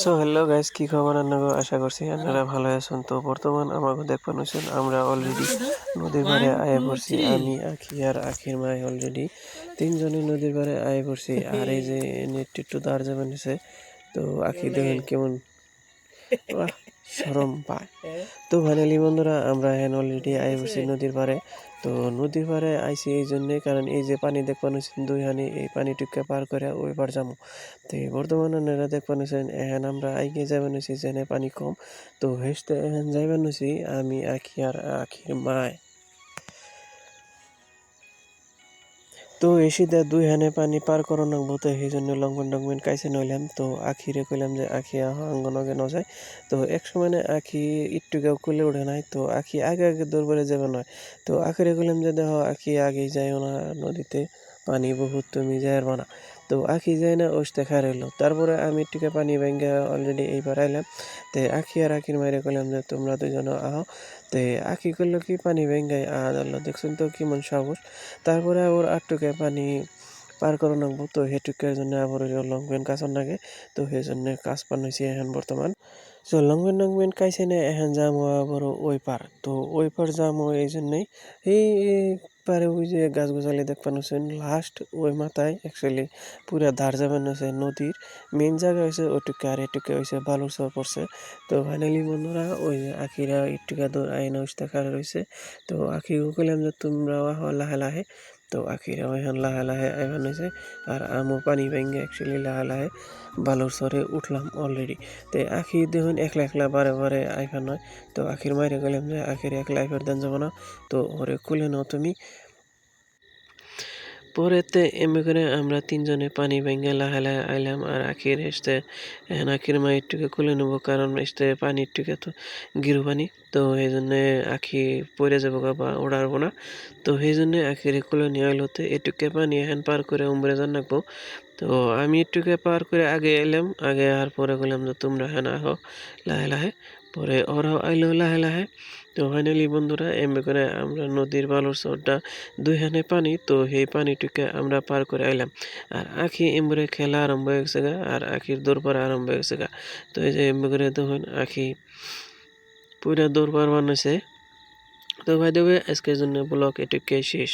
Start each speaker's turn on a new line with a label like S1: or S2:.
S1: So hello guys, কি খবর? আপনাকে আশা করছি আপনারা ভালো আছেন। তো বর্তমান আমাকে দেখবেন হচ্ছেন আমরা অলরেডি নদীর পাড়ে আয়ে পড়ছি। আমি আখি আর আখির মাই অলরেডি তিনজনে নদীর পাড়ে আয়ে পড়ছি। আর এই যে নেট একটু দাঁড় যাবেন হচ্ছে, তো আখি দেখেন কেমন শরম পায়। তো ফাইনালি বন্ধুরা আমরা এখন অলরেডি আই পড়ছি নদীর পাড়ে। তো নদীর পাড়ে আইছি এই জন্যে, কারণ এই যে পানি দেখবান দুই হানি, এই পানিটুকে পার করে ওই পার যাবো। তো বর্তমানে আপনারা দেখবান এখন আমরা আইগে যাবেন হয়েছি যেনে পানি কম। তো হেসতে এখন যাইবেন হয়েছি আমি আখি আর আখির মায়। তো এসিতে দুই হানে পানি পার করো নাকবো, তো সেই জন্য লংপেন টংপেন কাইছে নইলাম। তো আখিরে কইলাম যে আখি আঙ্গনগে ন যায়। তো এক সময় আখি একটুকেও কুলে উঠে নাই, তো আখি আগে আগে দৌড় যাবে নয়। তো আখিরে কইলাম যে দেখো আখি আগেই যাইও না, নদীতে পানি বহুত, তুমি যাইবা না। তো আখি যায় না, ওসতে খার এলো। তারপরে আমি একটুকে পানি ভেঙে অলরেডি এইবার আইলাম। তো আখি আর আখির মাইরে কইলাম যে তোমরা দুজন আহো। তো আখি করলো কি পানি ভেঙ্গাই আল্লাহ, দেখছেন তো কেমন সাহস। তারপরে আবার আটটুকে পানি পার করে নামবো, তো সেটুকের জন্য আবার লং পেন কাছন লাগে। তো সেই জন্য কাজ পান হয়েছে এখন বর্তমান। সো লং পেন কাইছে না, এখন যাম আবার ওই পার। তো ওই পার যাম এই জন্যই এই পারে ওই যে গাছ গোছালি দেখবেন হচ্ছেন লাস্ট ওই মাথায় অ্যাকচুয়ালি পুরা ধার যাবেন হচ্ছে নদীর মেন জায়গা হয়েছে ওইটুকে, আর এটুকে হয়েছে বালুর চর পড়ছে। তো ফাইনালি বন্ধুরা ওই যে আখিরা একটুকা দূর আইনা উস্তা খাড়া রয়েছে। তো আখিও কইলাম যে তোমরাও আহ লাহে লাহে। তো আখিরাও এখন লাহে লাহে আইবান হয়েছে। আর আমও পানি ভেঙে অ্যাকচুয়ালি লাহে লাহে বালুর চরে উঠলাম অলরেডি। তো আখি দেখুন একলা একলা বারে বারে আইফার নয়। তো আখির মাইরে গেলাম যে আখির একলা আইফার দেন যাব না, তো ওরে খুলে নাও তুমি। পরেতে এমনি করে আমরা তিনজনে পানি ভেঙে লাহে লাহে আইলাম। আর আখির এসতে এখন আখির মা একটুকে খুলে নেবো, কারণ এসতে পানি একটুকে তো গিরু পানি। তো এই জন্যে আখি পড়ে যাবো বা ওড়াবো না। তো সেই জন্যে আখিরে খুলে নিয়ে আইলো। তো এটুকে পানি এখন পার করে উমরে যান রাখবো। তো আমি একটুকে পার করে আগে এলাম, আগে আর পরে বললাম যে তোমরা হ্যাঁ আহো লাহে লাহে। পরে ওরাও আইলো লাহে লাহে। তো ফাইনালি বন্ধুরা এমনি করে আমরা নদীর বালুর চরটা দুই হানে পানি, তো সেই পানিটুকে আমরা পার করে আইলাম। আর আখি এমরে খেলা আরম্ভ হয়ে গেছে গা, আর আখির দৌড় পাড়া আরম্ভ হয়ে গেছে গা। তো এই যে এমনি করে দেখুন আখি পুরা দৌড় পার বানাইছে। তো ভাই দেবে আজকের জন্য ব্লগ এটুকুই শেষ।